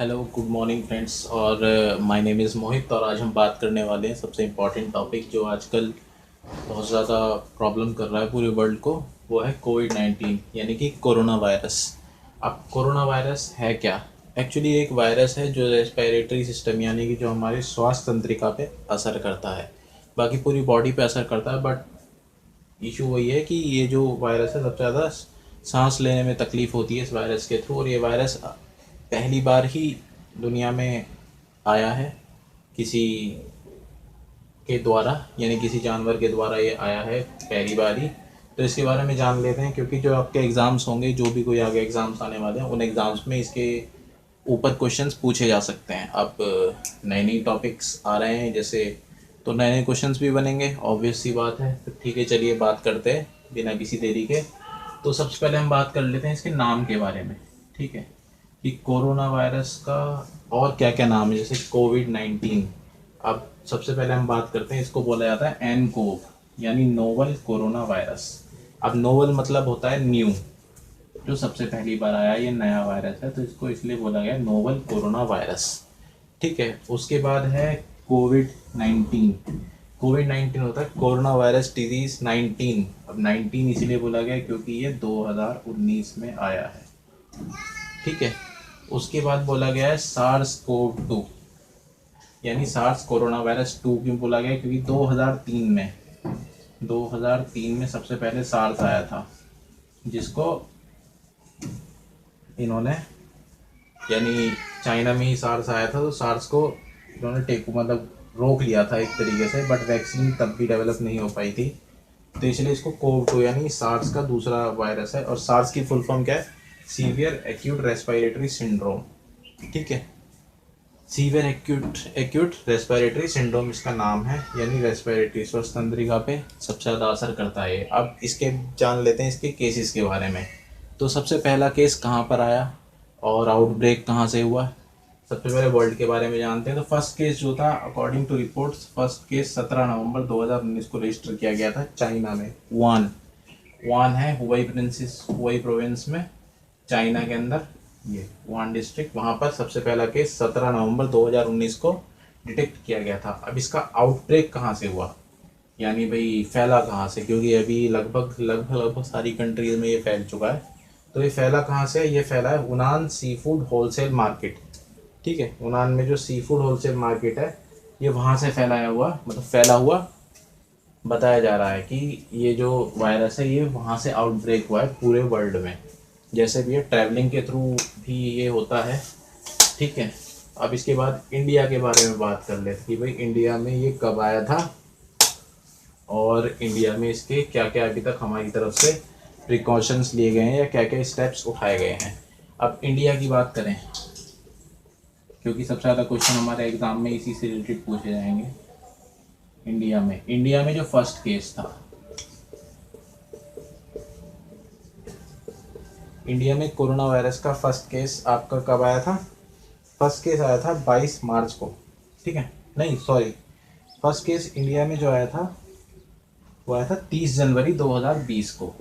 Hello good morning friends. और my name is मोहित और आज हम बात करने वाले हैं सबसे इम्पॉर्टेंट टॉपिक जो आजकल बहुत ज़्यादा प्रॉब्लम कर रहा है पूरे वर्ल्ड को। वो है कोविड-19 यानी कि कोरोना वायरस। अब कोरोना वायरस है क्या? एक्चुअली एक वायरस है जो रेस्पिरेटरी सिस्टम यानी कि जो हमारे स्वास्थ्य तंत्रिका पे असर करता है, बाकी पूरी बॉडी पे असर करता है। बट इशू वही है कि ये जो वायरस है सबसे ज़्यादा सांस लेने में तकलीफ़ होती है इस वायरस के थ्रू। और ये वायरस पहली बार ही दुनिया में आया है किसी के द्वारा, यानी किसी जानवर के द्वारा ये आया है पहली बार ही। तो इसके बारे में जान लेते हैं, क्योंकि जो आपके एग्ज़ाम्स होंगे, जो भी कोई आगे एग्ज़ाम्स आने वाले हैं, उन एग्ज़ाम्स में इसके ऊपर क्वेश्चंस पूछे जा सकते हैं। अब नई नई टॉपिक्स आ रहे हैं जैसे, तो नए नए क्वेश्चंस भी बनेंगे, ऑब्वियस सी बात है। तो ठीक है, चलिए बात करते हैं बिना किसी देरी के। तो सबसे पहले हम बात कर लेते हैं इसके नाम के बारे में। ठीक है, कि कोरोना वायरस का और क्या क्या नाम है, जैसे कोविड-19। अब सबसे पहले हम बात करते हैं, इसको बोला जाता है एन कोव यानी नोवल कोरोना वायरस। अब नोवल मतलब होता है न्यू, जो सबसे पहली बार आया, ये नया वायरस है, तो इसको इसलिए बोला गया नोवल कोरोना वायरस। ठीक है, उसके बाद है कोविड-19। कोविड-19 होता है कोरोना वायरस डिजीज 19। अब 19 इसलिए बोला गया क्योंकि ये 2019 में आया है। ठीक है, उसके बाद बोला गया है सार्स कोव 2 यानी सार्स कोरोना वायरस 2 क्यों बोला गया? क्योंकि 2003 में सबसे पहले सार्स आया था, जिसको इन्होंने, यानी चाइना में ही सार्स आया था, तो सार्स को इन्होंने मतलब रोक लिया था एक तरीके से। बट वैक्सीन तब भी डेवलप नहीं हो पाई थी, तो इसलिए इसको कोव 2 यानी सार्स का दूसरा वायरस है। और सार्स की फुल फॉर्म क्या है? Severe acute respiratory syndrome. ठीक है, सीवियर एक्यूट रेस्पिरेटरी सिंड्रोम इसका नाम है, यानी रेस्पिरेटरी श्वसन तंत्रिका पे सबसे ज़्यादा असर करता है। अब इसके जान लेते हैं इसके केसेस के बारे में। तो सबसे पहला केस कहाँ पर आया और आउटब्रेक कहाँ से हुआ? सबसे पहले वर्ल्ड के बारे में जानते हैं। तो फर्स्ट केस जो था, according to reports, first case 17 नवंबर 2019 को रजिस्टर किया गया था चाइना में। वुहान है हुबई प्रोविंस में, चाइना के अंदर, ये वुहान डिस्ट्रिक्ट, वहाँ पर सबसे पहला केस 17 नवंबर 2019 को डिटेक्ट किया गया था। अब इसका आउटब्रेक कहाँ से हुआ, यानी भाई फैला कहाँ से? क्योंकि अभी लगभग सारी कंट्रीज में ये फैल चुका है। तो ये फैला कहाँ से है? ये फैला है हुनान सी फूड होलसेल मार्केट। ठीक है, हुनान में जो सी फूड होलसेल मार्केट है, ये वहाँ से फैला हुआ बताया जा रहा है कि ये जो वायरस है ये वहाँ से आउटब्रेक हुआ है पूरे वर्ल्ड में। जैसे भी ये ट्रैवलिंग के थ्रू भी ये होता है। ठीक है, अब इसके बाद इंडिया के बारे में बात कर लेते कि भाई इंडिया में ये कब आया था और इंडिया में इसके क्या क्या अभी तक हमारी तरफ से प्रिकॉशंस लिए गए हैं या क्या क्या स्टेप्स उठाए गए हैं। अब इंडिया की बात करें, क्योंकि सबसे ज़्यादा क्वेश्चन हमारे एग्ज़ाम में इसी से रिलेटेड पूछे जाएंगे। इंडिया में जो फर्स्ट केस था, इंडिया में कोरोना वायरस का फर्स्ट केस आपका कब आया था? फर्स्ट केस आया था 22 मार्च को। ठीक है, नहीं सॉरी, फर्स्ट केस इंडिया में जो आया था वो आया था 30 जनवरी 2020 को।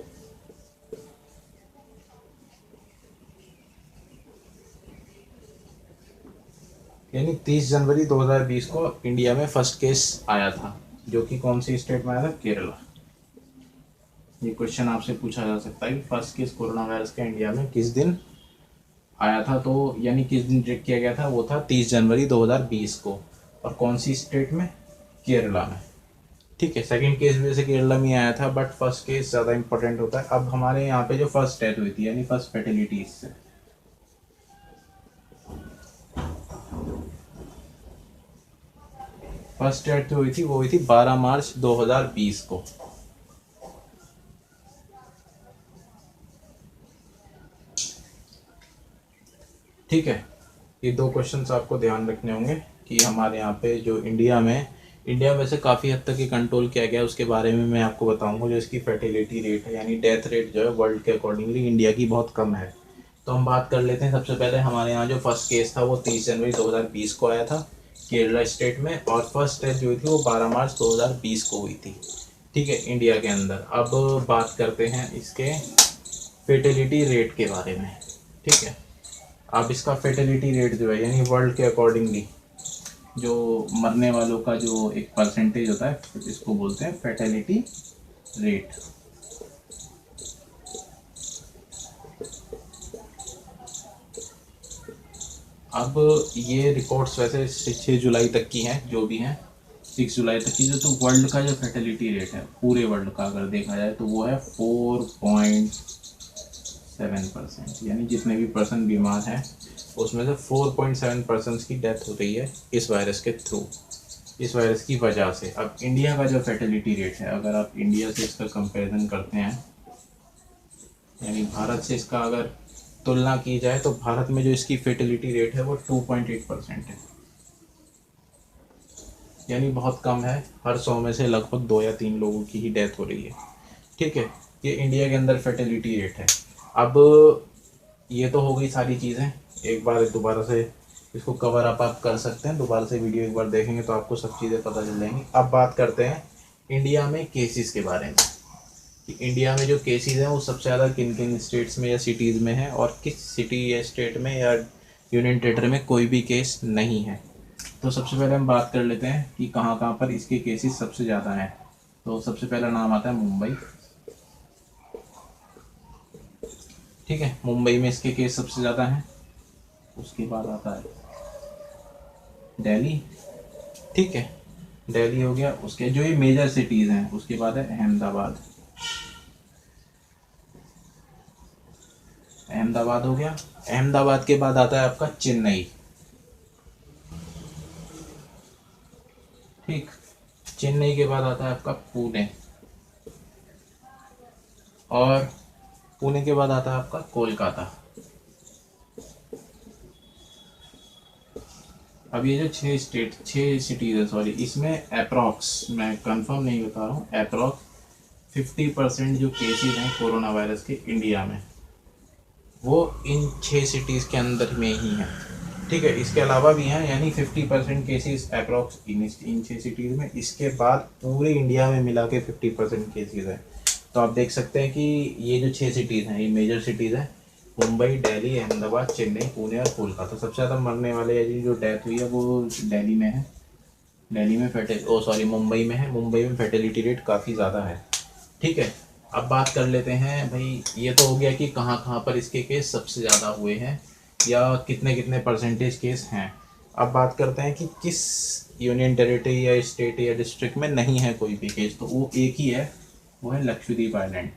यानी 30 जनवरी 2020 को इंडिया में फर्स्ट केस आया था, जो कि कौन सी स्टेट में आया था? केरला। ये क्वेश्चन आपसे पूछा जा सकता है कि फर्स्ट केस कोरोना वायरस का इंडिया में किस दिन आया था, तो यानी किस दिन डिटेक्ट किया गया था? वो था 30 जनवरी 2020 को। और कौन सी स्टेट में? केरला में। ठीक है, सेकंड केस भी वैसे केरला में आया था, बट फर्स्ट केस ज़्यादा इंपॉर्टेंट होता है। अब हमारे यहाँ पे जो फर्स्ट डेथ हुई थी, यानी फर्स्ट फैटिलिटी, इससे फर्स्ट डेथ हुई थी वो हुई थी 12 मार्च 2020 को। ठीक है, ये दो क्वेश्चंस आपको ध्यान रखने होंगे कि हमारे यहाँ पे जो इंडिया वैसे काफ़ी हद तक ये कंट्रोल किया गया, उसके बारे में मैं आपको बताऊंगा। जो इसकी फर्टिलिटी रेट है, यानी डेथ रेट जो है वर्ल्ड के अकॉर्डिंगली इंडिया की बहुत कम है। तो हम बात कर लेते हैं। सबसे पहले हमारे यहाँ जो फर्स्ट केस था वो 30 जनवरी 2020 को आया था केरला स्टेट में, और फर्स्ट डेथ जो हुई थी वो 12 मार्च 2020 को हुई थी। ठीक है, इंडिया के अंदर। अब बात करते हैं इसके फेटिलिटी रेट के बारे में। ठीक है, अब इसका फेटेलिटी रेट जो है, यानी वर्ल्ड के अकॉर्डिंगली जो मरने वालों का जो एक परसेंटेज होता है, इसको बोलते हैं फेटेलिटी रेट। अब ये रिकॉर्ड्स वैसे 6 जुलाई तक की हैं, जो भी हैं 6 जुलाई तक की, जो तो वर्ल्ड का जो फेटेलिटी रेट है पूरे वर्ल्ड का अगर देखा जाए तो वो है 4.7%, यानी जितने भी पर्सन बीमार हैं उसमें से 4.7% की डेथ हो रही है इस वायरस के थ्रू, इस वायरस की वजह से। अब इंडिया का जो फेटेलिटी रेट है, अगर आप इंडिया से इसका कंपैरिजन करते हैं, यानी भारत से इसका अगर तुलना की जाए, तो भारत में जो इसकी फेटेलिटी रेट है वो 2.8% है, यानी बहुत कम है। हर 100 में से लगभग 2 या 3 लोगों की ही डेथ हो रही है। ठीक है, ये इंडिया के अंदर फेटेलिटी रेट है। अब ये तो हो गई सारी चीज़ें, एक बार दोबारा से इसको कवर अप आप कर सकते हैं, दोबारा से वीडियो एक बार देखेंगे तो आपको सब चीज़ें पता चल जाएंगी। अब बात करते हैं इंडिया में केसेस के बारे में, कि इंडिया में जो केसेस हैं वो सबसे ज़्यादा किन किन स्टेट्स में या सिटीज़ में है, और किस सिटी या स्टेट में या यूनियन टेरिटरी में कोई भी केस नहीं है। तो सबसे पहले हम बात कर लेते हैं कि कहाँ कहाँ पर इसके केसेस सबसे ज़्यादा हैं। तो सबसे पहला नाम आता है मुंबई। ठीक है, मुंबई में इसके केस सबसे ज़्यादा हैं। उसके बाद आता है दिल्ली। ठीक है, दिल्ली हो गया। उसके जो ये मेजर सिटीज़ हैं, उसके बाद है अहमदाबाद। अहमदाबाद हो गया। अहमदाबाद के बाद आता है आपका चेन्नई। ठीक, चेन्नई के बाद आता है आपका पुणे, और पुणे के बाद आता है आपका कोलकाता। अब ये जो 6 सिटीज़ है, सॉरी, इसमें अप्रॉक्स, मैं कंफर्म नहीं बता रहा हूँ, अप्रॉक्स 50% जो केसेस हैं कोरोना वायरस के इंडिया में, वो इन 6 सिटीज़ के अंदर में ही हैं। ठीक है, इसके अलावा भी हैं, यानी 50% केसेस अप्रॉक्स इन 6 सिटीज़ में। इसके बाद पूरे इंडिया में मिला के 50% केसेस हैं। तो आप देख सकते हैं कि ये जो 6 सिटीज़ हैं, ये मेजर सिटीज़ हैं, मुंबई, दिल्ली, अहमदाबाद, चेन्नई, पुणे और कोलकाता। सबसे ज़्यादा मरने वाले या जो डेथ हुई है वो दिल्ली में है। दिल्ली में मुंबई में है। मुंबई में फर्टिलिटी रेट काफ़ी ज़्यादा है। ठीक है, अब बात कर लेते हैं भाई, ये तो हो गया कि कहाँ कहाँ पर इसके केस सबसे ज़्यादा हुए हैं या कितने कितने परसेंटेज केस हैं। अब बात करते हैं कि किस यूनियन टेरिटरी या स्टेट या डिस्ट्रिक्ट में नहीं है कोई भी केस, तो वो एक ही है, वो है लक्षद्वीप आइलैंड।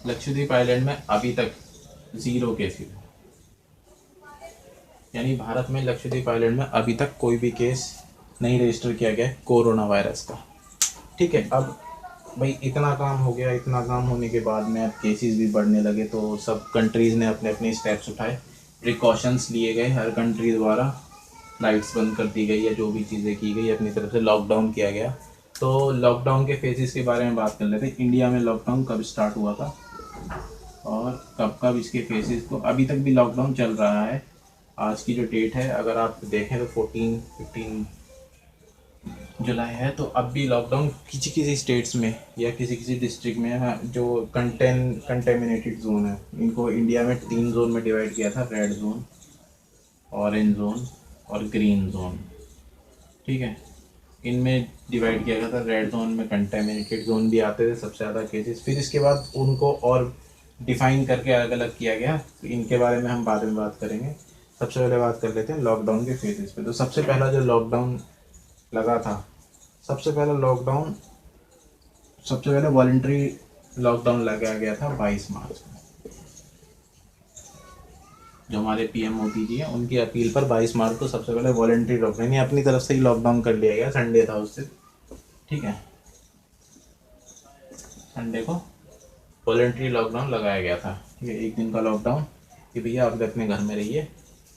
लक्षद्वीप आइलैंड में अभी तक 0 केसेस, यानी भारत में लक्षद्वीप आइलैंड में अभी तक कोई भी केस नहीं रजिस्टर किया गया है कोरोना वायरस का। ठीक है, अब भाई इतना काम हो गया, इतना काम होने के बाद में अब केसेस भी बढ़ने लगे, तो सब कंट्रीज़ ने अपने अपने स्टेप्स उठाए, प्रिकॉशंस लिए गए हर कंट्री द्वारा, फ्लाइट्स बंद कर दी गई या जो भी चीज़ें की गई, अपनी तरफ से लॉकडाउन किया गया। तो लॉकडाउन के फेजेस के बारे में बात कर लेते हैं। इंडिया में लॉकडाउन कब स्टार्ट हुआ था और कब कब इसके फेजेस को, अभी तक भी लॉकडाउन चल रहा है। आज की जो डेट है अगर आप देखें तो 15 जुलाई है, तो अब भी लॉकडाउन किसी किसी स्टेट्स में या किसी किसी डिस्ट्रिक्ट में है जो कंटेमिनेटेड जोन है। इनको इंडिया में 3 जोन में डिवाइड किया था, रेड जोन, ऑरेंज जोन और ग्रीन जोन। ठीक है, इनमें डिवाइड किया गया था। रेड जोन में कंटेमिनेटेड जोन भी आते थे सबसे ज़्यादा केसेस, फिर इसके बाद उनको और डिफाइन करके अलग अलग किया गया, तो इनके बारे में हम बाद में बात करेंगे। सबसे पहले बात कर लेते हैं लॉकडाउन के फेजेस पे। तो सबसे पहला जो लॉकडाउन लगा था, सबसे पहले वॉलंटरी लॉकडाउन लगाया गया था 22 मार्च में। जो हमारे पीएम मोदी जी हैं, उनकी अपील पर 22 मार्च को सबसे पहले वॉलंटरी लॉकडाउन, यानी अपनी तरफ से ही लॉकडाउन कर लिया गया। संडे था उस दिन। ठीक है, संडे को वॉलंटरी लॉकडाउन लगाया गया था। ठीक है, 1 दिन का लॉकडाउन कि भैया आप अपने घर में रहिए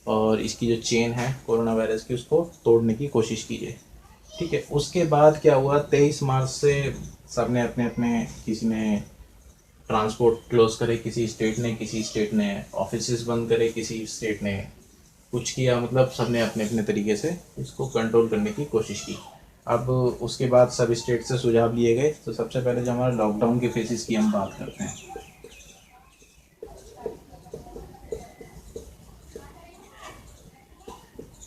और इसकी जो चेन है कोरोना वायरस की, उसको तोड़ने की कोशिश कीजिए। ठीक है, उसके बाद क्या हुआ, 23 मार्च से सब ने अपने अपने, किसी ने ट्रांसपोर्ट क्लोज करे, किसी स्टेट ने ऑफिसेज बंद करे, किसी स्टेट ने कुछ किया, मतलब सब ने अपने अपने तरीके से इसको कंट्रोल करने की कोशिश की। अब उसके बाद सब स्टेट से सुझाव लिए गए। तो सबसे पहले जो हमारा लॉकडाउन के फेजेस की हम बात करते हैं।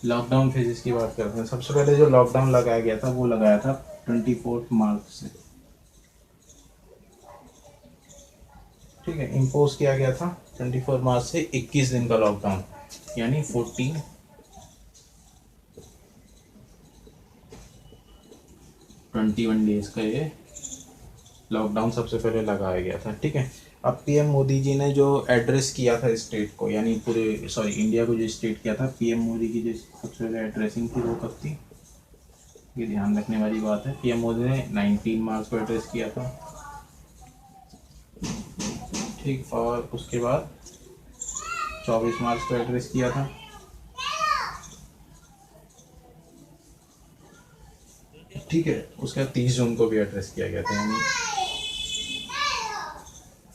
लॉकडाउन फेजेस की बात करते हैं। सबसे पहले जो लॉकडाउन लगाया गया था वो लगाया था 24 मार्च से। ठीक है, इम्पोज किया गया था 24 मार्च से 21 दिन का लॉकडाउन, यानी 21 डेज का ये लॉकडाउन सबसे पहले लगाया गया था। ठीक है, अब पीएम मोदी जी ने जो एड्रेस किया था स्टेट को, यानी पूरे सॉरी इंडिया को जो स्टेट किया था, पीएम मोदी की जो सबसे पहले एड्रेसिंग थी वो कब थी, ये ध्यान रखने वाली बात है। पीएम मोदी ने 19 मार्च को एड्रेस किया था। ठीक, और उसके बाद 24 मार्च को एड्रेस किया था। ठीक है, उसके बाद 30 जून को भी एड्रेस किया गया था। यानी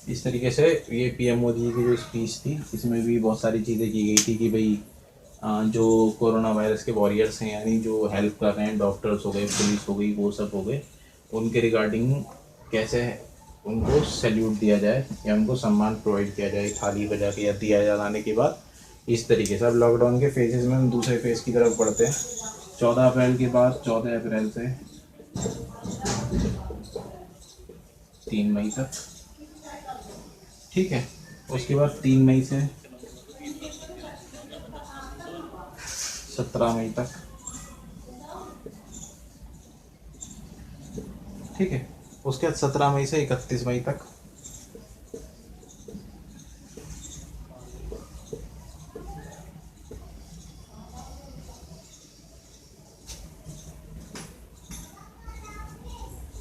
इस तरीके से ये पीएम मोदी जी की जो स्पीच थी इसमें भी बहुत सारी चीज़ें की गई थी कि भाई जो कोरोना वायरस के वॉरियर्स हैं, यानी जो हेल्प कर रहे हैं, डॉक्टर्स हो गए, पुलिस हो गई, वो सब हो गए, उनके रिगार्डिंग कैसे उनको सैल्यूट दिया जाए या उनको सम्मान प्रोवाइड किया जाए थाली बजा के या दिया जलाने के बाद। इस तरीके से अब लॉकडाउन के फेजेस में हम दूसरे फेज की तरफ बढ़ते हैं। 14 अप्रैल के बाद 14 अप्रैल से 3 मई तक। ठीक है, उसके बाद 3 मई से 17 मई तक। ठीक है, उसके बाद 17 मई से 31 मई तक।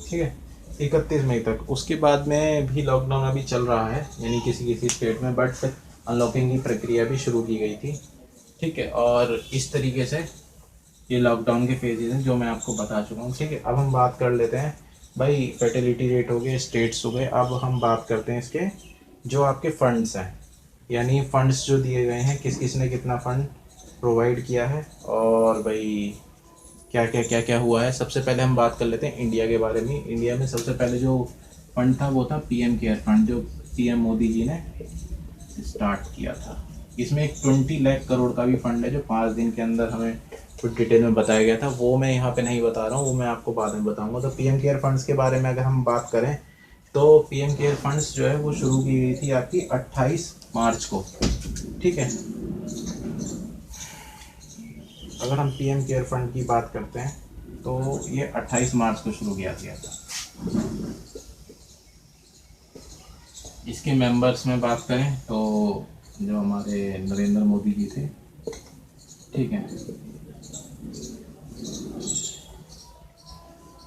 ठीक है, 31 मई तक। उसके बाद में भी लॉकडाउन अभी चल रहा है, यानी किसी किसी स्टेट में, बट अनलॉकिंग की प्रक्रिया भी शुरू की गई थी। ठीक है, और इस तरीके से ये लॉकडाउन के फेजेस हैं जो मैं आपको बता चुका हूँ। ठीक है, अब हम बात कर लेते हैं भाई, फर्टिलिटी रेट हो गए, स्टेट्स हो गए। अब हम बात करते हैं इसके जो आपके फंड्स हैं, यानी फंड्स जो दिए गए हैं, किस किस ने कितना फंड प्रोवाइड किया है और भाई क्या क्या हुआ है। सबसे पहले हम बात कर लेते हैं इंडिया के बारे में। इंडिया में सबसे पहले जो फंड था वो था पीएम केयर फंड, जो पीएम मोदी जी ने स्टार्ट किया था। इसमें एक 20 लाख करोड़ का भी फंड है जो 5 दिन के अंदर हमें कुछ डिटेल में बताया गया था। वो मैं यहाँ पे नहीं बता रहा हूँ, वो मैं आपको बाद में बताऊँगा। तो पीएम केयर फंड्स के बारे में अगर हम बात करें तो पीएम केयर फंड्स जो है वो शुरू की गई थी आपकी 28 मार्च को। ठीक है, अगर हम पीएम केयर फंड की बात करते हैं तो ये 28 मार्च को शुरू किया गया था। इसके मेंबर्स में बात करें तो जो हमारे नरेंद्र मोदी जी थे, ठीक है,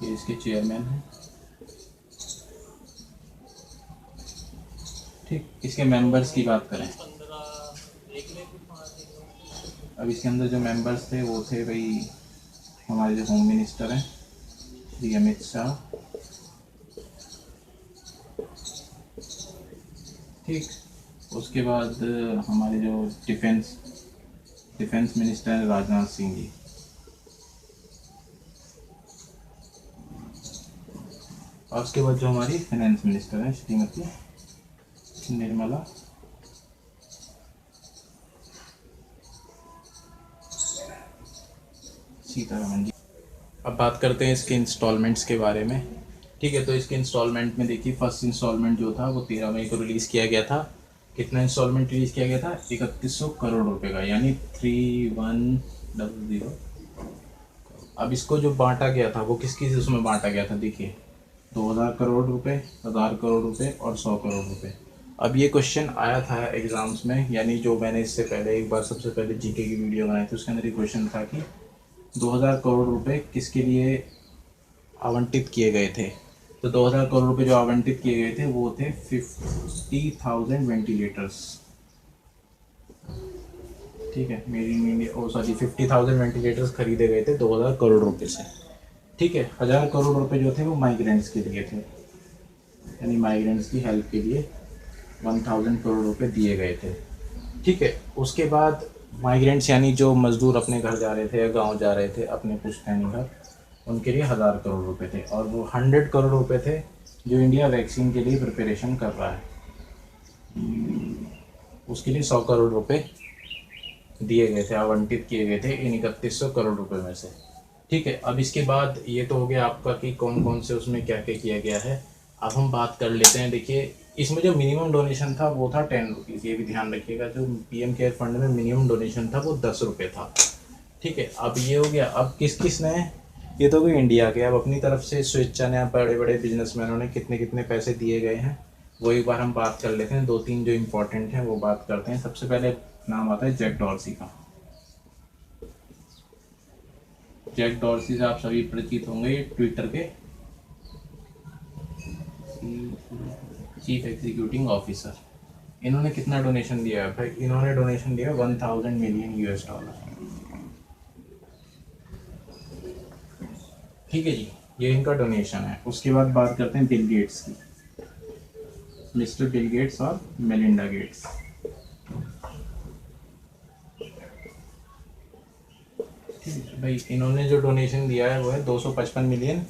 ये इसके चेयरमैन हैं। ठीक, इसके मेंबर्स की बात करें, अब इसके अंदर जो मेंबर्स थे वो थे भाई हमारे जो होम मिनिस्टर हैं श्री अमित शाह। ठीक, उसके बाद हमारे जो डिफेंस मिनिस्टर हैं राजनाथ सिंह जी। और उसके बाद जो हमारी फाइनेंस मिनिस्टर हैं श्रीमती निर्मला सीतारमन जी। अब बात करते हैं इसके इंस्टॉलमेंट्स के बारे में। ठीक है, तो इसके इंस्टॉलमेंट में देखिए, फर्स्ट इंस्टॉलमेंट जो था वो 13 मई को रिलीज़ किया गया था। कितना इंस्टॉलमेंट रिलीज़ किया गया था? 3100 करोड़ रुपए का, यानी 3100। अब इसको जो बांटा गया था वो किस किस उसमें बांटा गया था, देखिए 2000 करोड़ रुपए, 1000 करोड़ रुपए और 100 करोड़ रुपए। अब ये क्वेश्चन आया था एग्ज़ाम्स में, यानी जो मैंने इससे पहले एक बार सबसे पहले जीके की वीडियो बनाई थी उसके अंदर ये क्वेश्चन था कि 2000 करोड़ रुपए किसके लिए आवंटित किए गए थे। तो 2000 करोड़ रुपए जो आवंटित किए गए थे वो थे 50,000 वेंटिलेटर्स। ठीक है, मेड इन इंडिया, 50,000 वेंटिलेटर्स खरीदे गए थे 2000 करोड़ रुपए से। ठीक है, 1000 करोड़ रुपए जो थे वो माइग्रेंट्स के लिए थे, यानी माइग्रेंट्स की हेल्प के लिए 1000 करोड़ रुपए दिए गए थे। ठीक है, उसके बाद माइग्रेंट्स यानी जो मज़दूर अपने घर जा रहे थे या गांव जा रहे थे अपने पुश्तैनी घर, उनके लिए 1000 करोड़ रुपए थे, और वो 100 करोड़ रुपए थे जो इंडिया वैक्सीन के लिए प्रिपरेशन कर रहा है, उसके लिए 100 करोड़ रुपए दिए गए थे, आवंटित किए गए थे इन 3100 करोड़ रुपए में से। ठीक है, अब इसके बाद ये तो हो गया आपका कि कौन कौन से उसमें क्या क्या किया गया है। अब हम बात कर लेते हैं। देखिए, इसमें जो मिनिमम डोनेशन था वो था 10 रुपीज़, ये भी ध्यान रखिएगा। जो पीएम केयर फंड में मिनिमम डोनेशन था वो 10 रुपये था। ठीक है, अब ये हो गया। अब किस किस ने, ये तो गई इंडिया के। अब अपनी तरफ से स्वेच्छा ने, बड़े बड़े बिजनेसमैनों ने कितने कितने पैसे दिए गए हैं वो एक बार हम बात कर लेते हैं। 2-3 जो इम्पोर्टेंट हैं वो बात करते हैं। सबसे पहले नाम आता है जैक डॉर्सी का। जैक डॉर्सी से आप सभी परिचित होंगे, ट्विटर के चीफ एग्जीक्यूटिव ऑफिसर। इन्होंने कितना डोनेशन दिया है भाई? इन्होंने डोनेशन दिया 1000 मिलियन US डॉलर। ठीक है जी, ये इनका डोनेशन है। उसके बाद बात करते हैं बिल गेट्स की, मिस्टर बिल गेट्स और मेलिंडा गेट्स। भाई इन्होंने जो डोनेशन दिया है वो है 255 million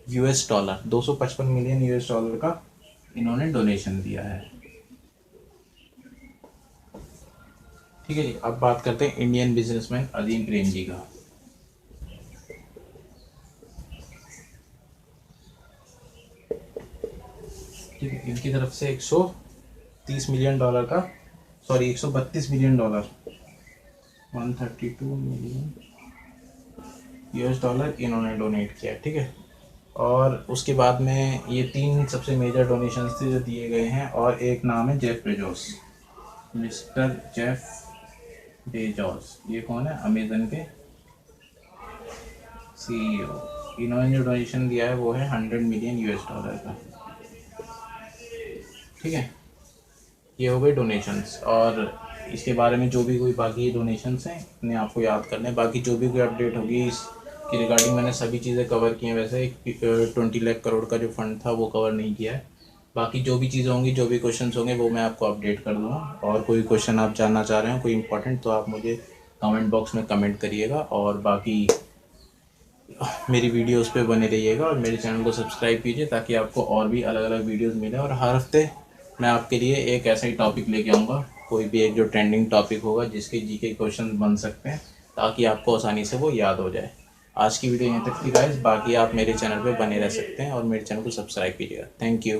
US dollar. 255 million US dollar का इन्होंने डोनेशन दिया है। ठीक है जी, अब बात करते हैं इंडियन बिजनेसमैन अजीम प्रेम जी का। ठीक है, इनकी तरफ से 130 मिलियन डॉलर का, sorry 132 million dollar, 132 million US dollar इन्होंने डोनेट किया। ठीक है, और उसके बाद में ये 3 सबसे मेजर डोनेशंस थे जो दिए गए हैं। और एक नाम है Jeff Bezos, mister Jeff Bezos. ये कौन है? अमेजन के CEO। इन्होंने जो डोनेशन दिया है वो है 100 मिलियन US डॉलर का। ठीक है, ये हो गए डोनेशंस। और इसके बारे में जो भी कोई बाकी डोनेशंस हैं इन्हें आपको याद करने हैं। बाकी जो भी कोई अपडेट होगी इसकी रिगार्डिंग, मैंने सभी चीज़ें कवर की हैं। वैसे 20 लाख करोड़ का जो फंड था वो कवर नहीं किया है। बाकी जो भी चीज़ें होंगी, जो भी क्वेश्चंस होंगे वो मैं आपको अपडेट कर दूँगा। और कोई क्वेश्चन आप जानना चाह रहे हो कोई इंपॉर्टेंट, तो आप मुझे कमेंट बॉक्स में कमेंट करिएगा। और बाकी मेरी वीडियोस पे बने रहिएगा और मेरे चैनल को सब्सक्राइब कीजिए ताकि आपको और भी अलग अलग वीडियोस मिले। और हर हफ्ते मैं आपके लिए एक ऐसा ही टॉपिक लेके आऊँगा, कोई भी एक जो ट्रेंडिंग टॉपिक होगा जिसके जीके क्वेश्चन बन सकते हैं, ताकि आपको आसानी से वो याद हो जाए। आज की वीडियो यहाँ तक थी गाइस। बाकी आप मेरे चैनल पे बने रह सकते हैं और मेरे चैनल को सब्सक्राइब कीजिएगा। Thank you.